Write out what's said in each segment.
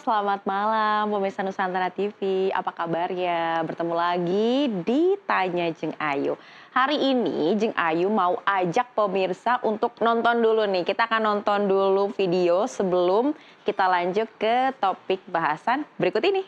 selamat malam pemirsa Nusantara TV. Apa kabarnya? Bertemu lagi di Tanya Jeng Ayu. Hari ini Jeng Ayu mau ajak pemirsa untuk nonton dulu nih. Kita akan nonton dulu video sebelum kita lanjut ke topik bahasan berikut ini.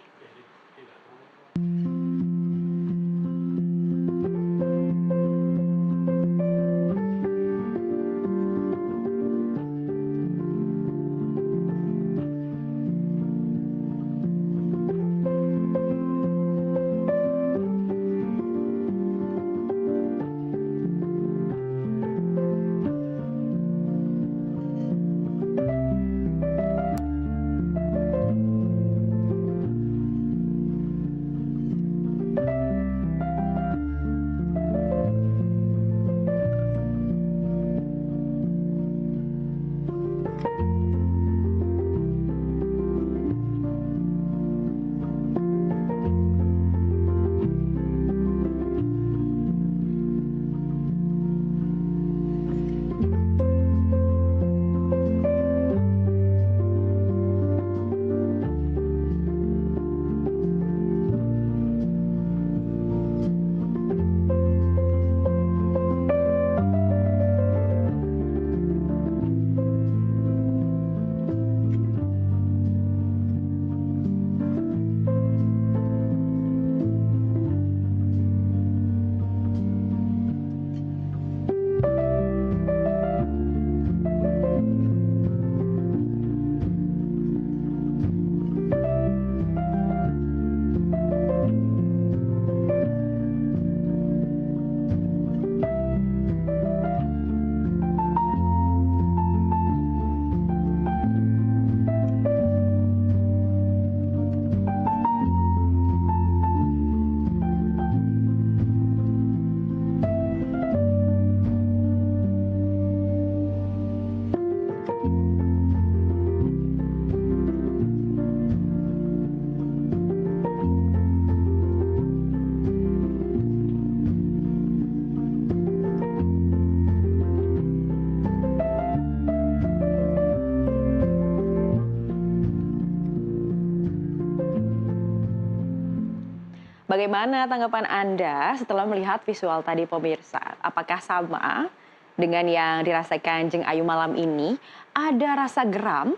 Bagaimana tanggapan Anda setelah melihat visual tadi pemirsa? Apakah sama dengan yang dirasakan Jeng Ayu malam ini? Ada rasa geram,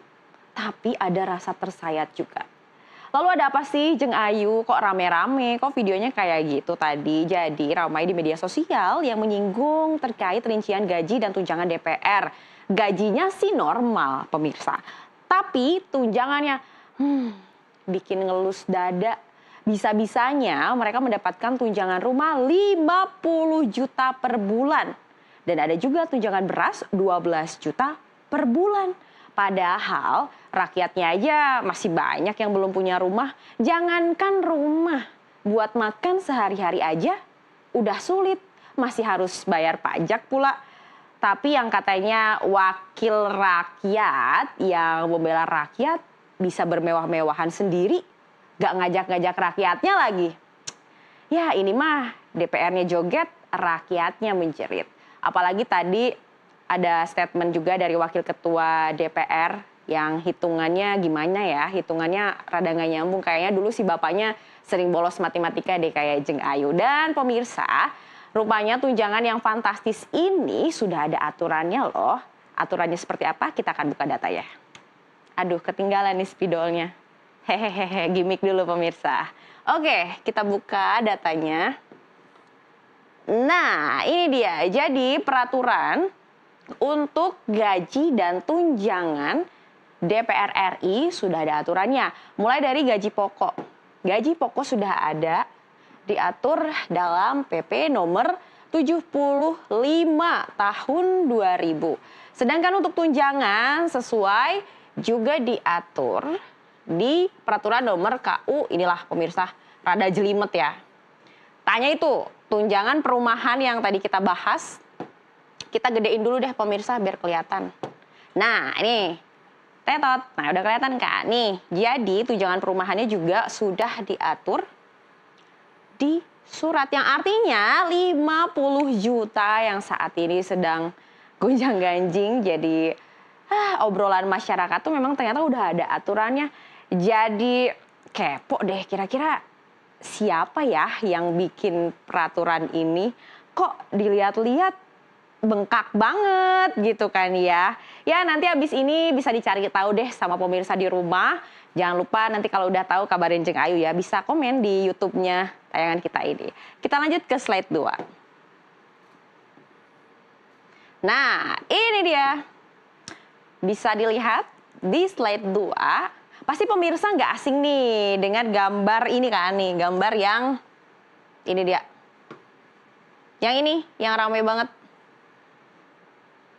tapi ada rasa tersayat juga. Lalu ada apa sih Jeng Ayu? Kok rame-rame? Kok videonya kayak gitu tadi? Jadi ramai di media sosial yang menyinggung terkait rincian gaji dan tunjangan DPR. Gajinya sih normal pemirsa, tapi tunjangannya bikin ngelus dada. Bisa-bisanya mereka mendapatkan tunjangan rumah 50 juta per bulan. Dan ada juga tunjangan beras 12 juta per bulan. Padahal rakyatnya aja masih banyak yang belum punya rumah. Jangankan rumah, buat makan sehari-hari aja udah sulit. Masih harus bayar pajak pula. Tapi yang katanya wakil rakyat yang membela rakyat bisa bermewah-mewahan sendiri. Gak ngajak-ngajak rakyatnya lagi. Ya ini mah DPR-nya joget, rakyatnya menjerit. Apalagi tadi ada statement juga dari Wakil Ketua DPR yang hitungannya gimana ya, hitungannya rada gak nyambung. Kayaknya dulu si bapaknya sering bolos matematika deh kayak Jeng Ayu. Dan pemirsa, rupanya tunjangan yang fantastis ini sudah ada aturannya loh. Aturannya seperti apa? Kita akan buka data ya. Aduh ketinggalan nih spidolnya. Hehehe, gimmick dulu pemirsa. Oke, kita buka datanya. Nah, ini dia. Jadi peraturan untuk gaji dan tunjangan DPR RI sudah ada aturannya. Mulai dari gaji pokok. Gaji pokok sudah ada diatur dalam PP nomor 75 tahun 2000. Sedangkan untuk tunjangan sesuai juga diatur di peraturan nomor KU, inilah pemirsa, rada jelimet ya. Tanya itu, tunjangan perumahan yang tadi kita bahas, kita gedein dulu deh pemirsa biar kelihatan. Nah ini, tetot, nah udah kelihatan kan? Nih, jadi tunjangan perumahannya juga sudah diatur di surat yang artinya 50 juta yang saat ini sedang gonjang-ganjing jadi obrolan masyarakat tuh memang ternyata udah ada aturannya. Jadi kepo deh, kira-kira siapa ya yang bikin peraturan ini? Kok dilihat-lihat bengkak banget gitu kan ya. Ya nanti habis ini bisa dicari tahu deh sama pemirsa di rumah. Jangan lupa nanti kalau udah tahu kabarin Jeng Ayu ya. Bisa komen di YouTube-nya tayangan kita ini. Kita lanjut ke slide 2. Nah, ini dia. Bisa dilihat di slide 2. Pasti pemirsa nggak asing nih dengan gambar ini kan nih. Gambar yang ini dia. Yang ini, yang ramai banget.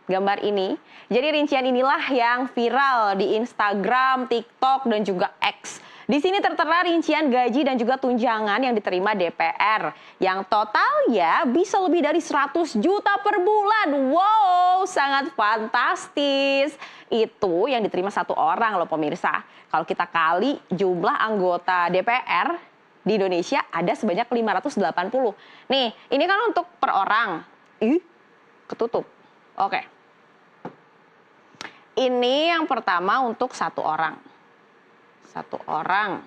Gambar ini. Jadi rincian inilah yang viral di Instagram, TikTok, dan juga X. Di sini tertera rincian gaji dan juga tunjangan yang diterima DPR. Yang totalnya bisa lebih dari 100 juta per bulan. Wow, sangat fantastis. Itu yang diterima satu orang loh pemirsa. Kalau kita kali jumlah anggota DPR di Indonesia ada sebanyak 580. Nih, ini kan untuk per orang. Ketutup. Oke. Ini yang pertama untuk satu orang. Satu orang.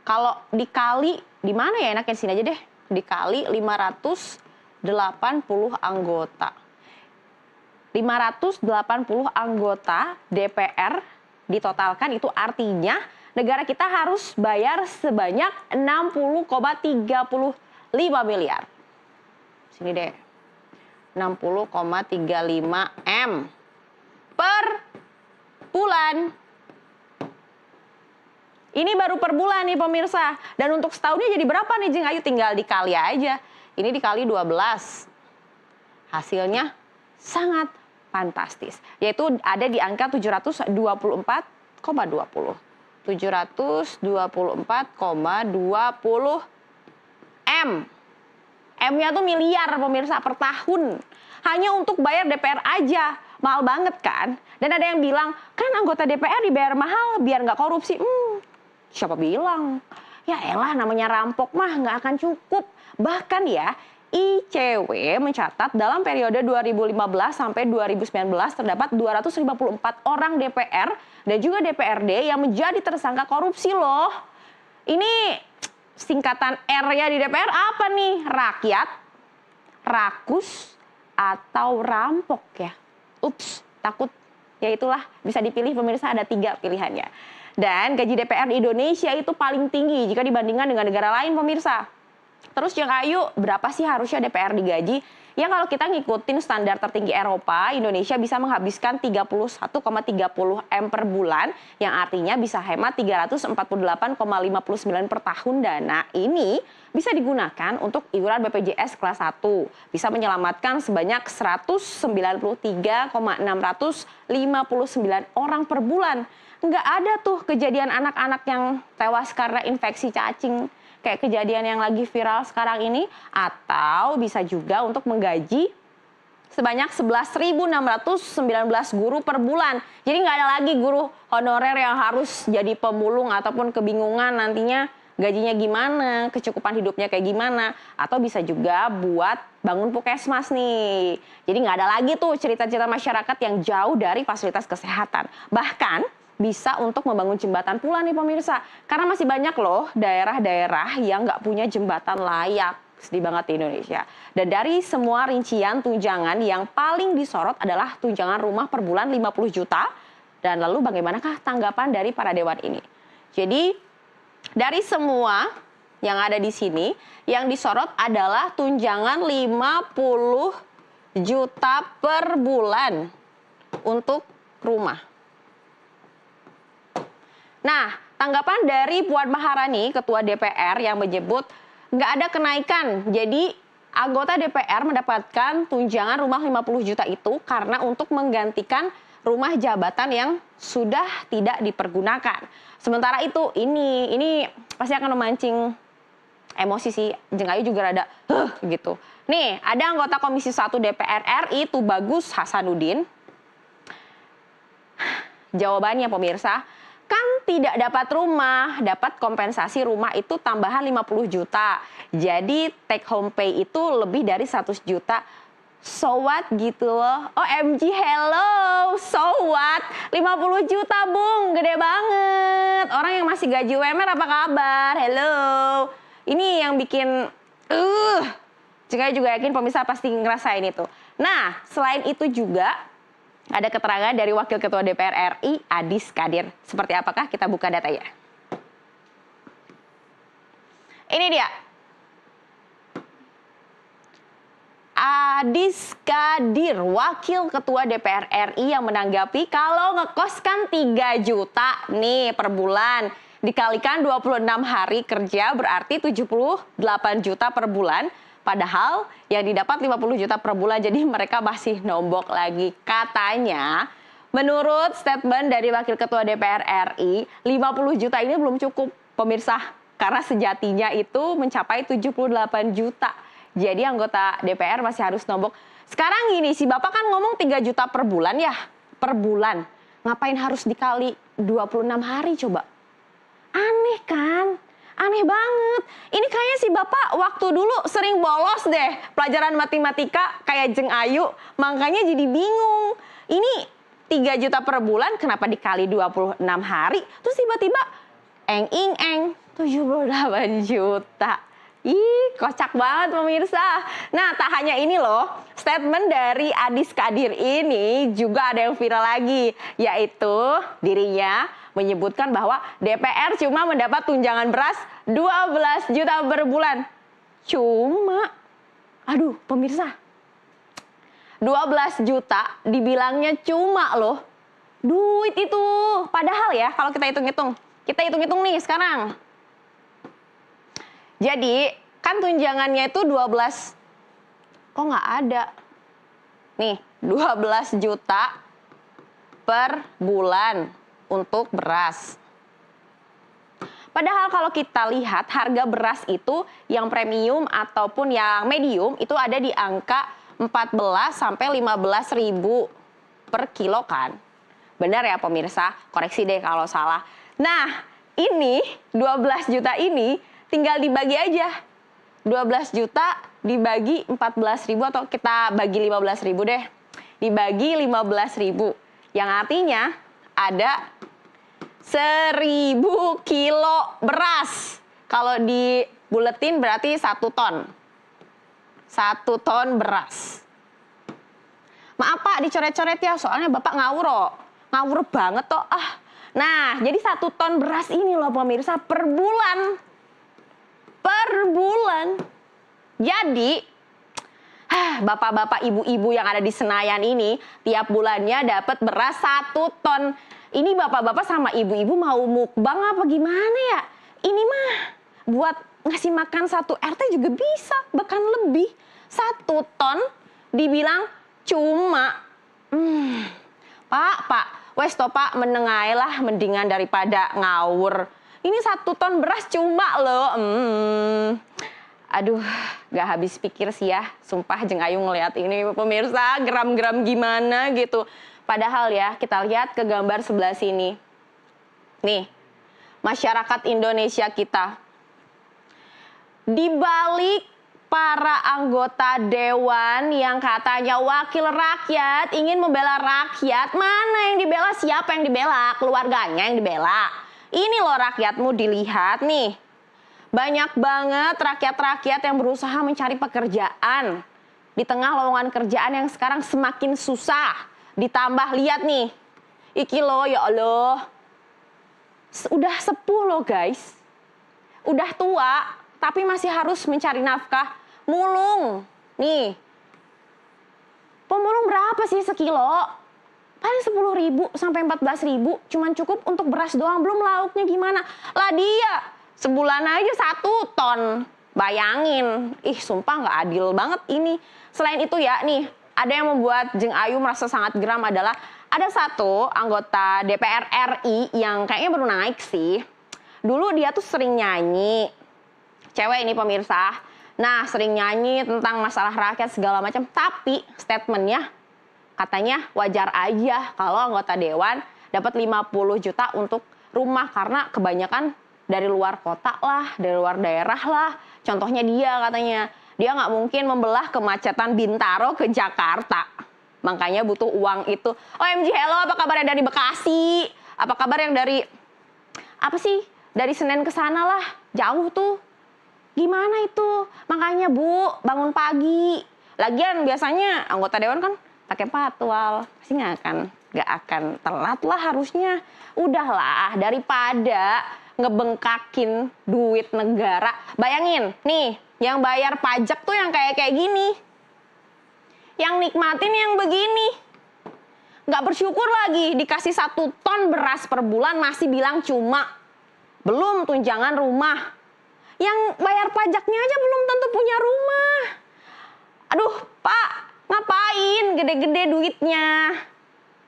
Kalau dikali, di mana ya enaknya, di sini aja deh. Dikali 580 anggota. 580 anggota DPR ditotalkan itu artinya negara kita harus bayar sebanyak 60,35 miliar. Sini deh. 60,35 M per bulan. Ini baru per bulan nih pemirsa. Dan untuk setahunnya jadi berapa nih Jeng Ayu? Tinggal dikali aja. Ini dikali 12. Hasilnya sangat fantastis. Yaitu ada di angka 724,20. 724,20 M. M-nya tuh miliar pemirsa per tahun. Hanya untuk bayar DPR aja. Mahal banget kan? Dan ada yang bilang, kan anggota DPR dibayar mahal biar nggak korupsi. Siapa bilang? Ya elah, namanya rampok mah nggak akan cukup. Bahkan ya, ICW mencatat dalam periode 2015 sampai 2019 terdapat 254 orang DPR dan juga DPRD yang menjadi tersangka korupsi loh. Ini singkatan R-nya di DPR apa nih? Rakyat, rakus, atau rampok ya? Ups, takut. Ya itulah, bisa dipilih pemirsa, ada 3 pilihannya. Dan gaji DPR di Indonesia itu paling tinggi jika dibandingkan dengan negara lain pemirsa. Terus Jeng Ayu, berapa sih harusnya DPR digaji? Ya kalau kita ngikutin standar tertinggi Eropa, Indonesia bisa menghabiskan 31,30 M per bulan, yang artinya bisa hemat 348,59 per tahun. Dana ini bisa digunakan untuk iuran BPJS kelas 1, bisa menyelamatkan sebanyak 193,659 orang per bulan. Nggak ada tuh kejadian anak-anak yang tewas karena infeksi cacing, kayak kejadian yang lagi viral sekarang ini, atau bisa juga untuk menggaji sebanyak 11.619 guru per bulan. Jadi nggak ada lagi guru honorer yang harus jadi pemulung ataupun kebingungan nantinya gajinya gimana, kecukupan hidupnya kayak gimana, atau bisa juga buat bangun puskesmas nih. Jadi nggak ada lagi tuh cerita-cerita masyarakat yang jauh dari fasilitas kesehatan. Bahkan bisa untuk membangun jembatan pula nih pemirsa. Karena masih banyak loh daerah-daerah yang nggak punya jembatan layak. Sedih banget di Indonesia. Dan dari semua rincian tunjangan yang paling disorot adalah tunjangan rumah per bulan 50 juta. Dan lalu bagaimanakah tanggapan dari para dewan ini? Jadi dari semua yang ada di sini, yang disorot adalah tunjangan 50 juta per bulan untuk rumah. Nah, tanggapan dari Puan Maharani, Ketua DPR, yang menyebut nggak ada kenaikan. Jadi, anggota DPR mendapatkan tunjangan rumah 50 juta itu karena untuk menggantikan rumah jabatan yang sudah tidak dipergunakan. Sementara itu, ini pasti akan memancing emosi sih. Jeng Ayu juga rada, gitu. Nih, ada anggota Komisi 1 DPR RI, Tubagus Hasanuddin. Jawabannya pemirsa, kan tidak dapat rumah, dapat kompensasi rumah itu tambahan 50 juta. Jadi take home pay itu lebih dari 100 juta So what gitu loh. OMG, hello, so what? 50 juta bung, gede banget. Orang yang masih gaji UMR apa kabar? Hello. Ini yang bikin Jika juga yakin pemirsa pasti ngerasain itu. Nah, selain itu juga ada keterangan dari Wakil Ketua DPR RI, Adis Kadir. Seperti apakah? Kita buka datanya. Ini dia. Adis Kadir, Wakil Ketua DPR RI yang menanggapi kalau ngekos kan 3 juta nih per bulan. Dikalikan 26 hari kerja berarti 78 juta per bulan. Padahal yang didapat 50 juta per bulan, jadi mereka masih nombok lagi. Katanya, menurut statement dari Wakil Ketua DPR RI, 50 juta ini belum cukup, pemirsa. Karena sejatinya itu mencapai 78 juta. Jadi anggota DPR masih harus nombok. Sekarang gini, si Bapak kan ngomong 3 juta per bulan ya, per bulan. Ngapain harus dikali 26 hari coba? Aneh kan? Aneh banget. Ini kayaknya si Bapak waktu dulu sering bolos deh pelajaran matematika kayak Jeng Ayu. Makanya jadi bingung. Ini 3 juta per bulan kenapa dikali 26 hari? Terus tiba-tiba eng 78 juta. Ih, kocak banget pemirsa. Nah, tak hanya ini loh, statement dari Adis Kadir ini juga ada yang viral lagi, yaitu dirinya menyebutkan bahwa DPR cuma mendapat tunjangan beras 12 juta per bulan. Cuma, aduh pemirsa, 12 juta dibilangnya cuma loh. Duit itu, padahal ya kalau kita hitung-hitung nih sekarang. Jadi, kan tunjangannya itu 12, kok nggak ada? Nih, 12 juta per bulan untuk beras. Padahal kalau kita lihat harga beras itu yang premium ataupun yang medium itu ada di angka 14 sampai 15 ribu per kilo kan. Benar ya pemirsa? Koreksi deh kalau salah. Nah, ini 12 juta ini tinggal dibagi aja. 12 juta dibagi 14 ribu atau kita bagi 15 ribu deh. Dibagi 15 ribu. Yang artinya ada 1000 kilo beras. Kalau dibuletin berarti 1 ton. 1 ton beras. Maaf Pak dicoret-coret ya, soalnya Bapak ngawur. Ngawur banget toh. Nah, jadi 1 ton beras ini loh pemirsa per bulan. Per bulan. Jadi, bapak-bapak, ibu-ibu yang ada di Senayan ini tiap bulannya dapat beras 1 ton. Ini bapak-bapak sama ibu-ibu mau mukbang apa gimana ya? Ini mah buat ngasih makan 1 RT juga bisa, bahkan lebih. 1 ton dibilang cuma. Pak, wes toh Pak menengai lah mendingan daripada ngawur. Ini 1 ton beras cuma loh. Aduh, gak habis pikir sih ya. Sumpah Jeng Ayu ngeliat ini pemirsa, gram-gram gimana gitu. Padahal ya, kita lihat ke gambar sebelah sini. Nih, masyarakat Indonesia kita. Di balik para anggota dewan yang katanya wakil rakyat, ingin membela rakyat, mana yang dibela, siapa yang dibela? Keluarganya yang dibela. Ini loh rakyatmu, dilihat nih. Banyak banget rakyat-rakyat yang berusaha mencari pekerjaan. Di tengah lowongan kerjaan yang sekarang semakin susah. Ditambah lihat nih. Iki loh ya Allah. Udah sepuh loh guys. Udah tua, tapi masih harus mencari nafkah. Mulung. Nih. Pemulung berapa sih sekilo? Paling 10.000 sampai 14.000, cuman cukup untuk beras doang, belum lauknya gimana. Lah dia sebulan aja 1 ton. Bayangin, sumpah nggak adil banget ini. Selain itu ya nih, ada yang membuat Jeng Ayu merasa sangat geram adalah ada satu anggota DPR RI yang kayaknya baru naik sih. Dulu dia tuh sering nyanyi, cewek ini pemirsa. Nah sering nyanyi tentang masalah rakyat segala macam, tapi statementnya katanya wajar aja kalau anggota dewan dapat 50 juta untuk rumah karena kebanyakan dari luar kota lah, dari luar daerah lah. Contohnya dia katanya. Dia nggak mungkin membelah kemacetan Bintaro ke Jakarta. Makanya butuh uang itu. OMG, hello, apa kabar yang dari Bekasi? Apa kabar yang dari, apa sih, dari Senen ke sana lah, jauh tuh. Gimana itu? Makanya Bu, bangun pagi. Lagian biasanya anggota dewan kan pakai patwal, pasti nggak akan telat lah harusnya. Udahlah, daripada ngebengkakin duit negara. Bayangin, nih, yang bayar pajak tuh yang kayak gini. Yang nikmatin yang begini. Nggak bersyukur lagi, dikasih 1 ton beras per bulan masih bilang cuma. Belum tunjangan rumah. Yang bayar pajaknya aja belum tentu punya rumah. Aduh, Pak, ngapain gede-gede duitnya?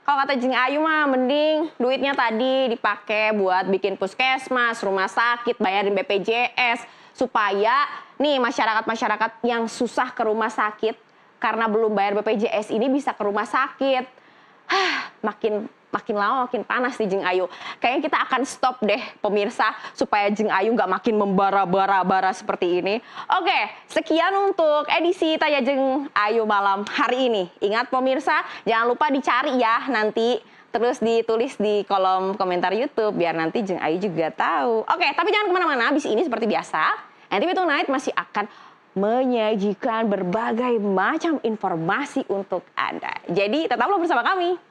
Kalau kata Jeng Ayu mah mending duitnya tadi dipakai buat bikin puskesmas, rumah sakit, bayarin BPJS. Supaya nih masyarakat-masyarakat yang susah ke rumah sakit karena belum bayar BPJS ini bisa ke rumah sakit. Makin lama makin panas nih Jeng Ayu. Kayaknya kita akan stop deh pemirsa supaya Jeng Ayu nggak makin membara-bara seperti ini. Oke, sekian untuk edisi Tanya Jeng Ayu malam hari ini. Ingat pemirsa, jangan lupa dicari ya nanti. Terus ditulis di kolom komentar YouTube biar nanti Jeng Ayu juga tahu. Oke, tapi jangan kemana-mana. Abis ini seperti biasa, NTV Tonight masih akan menyajikan berbagai macam informasi untuk Anda. Jadi tetaplah bersama kami.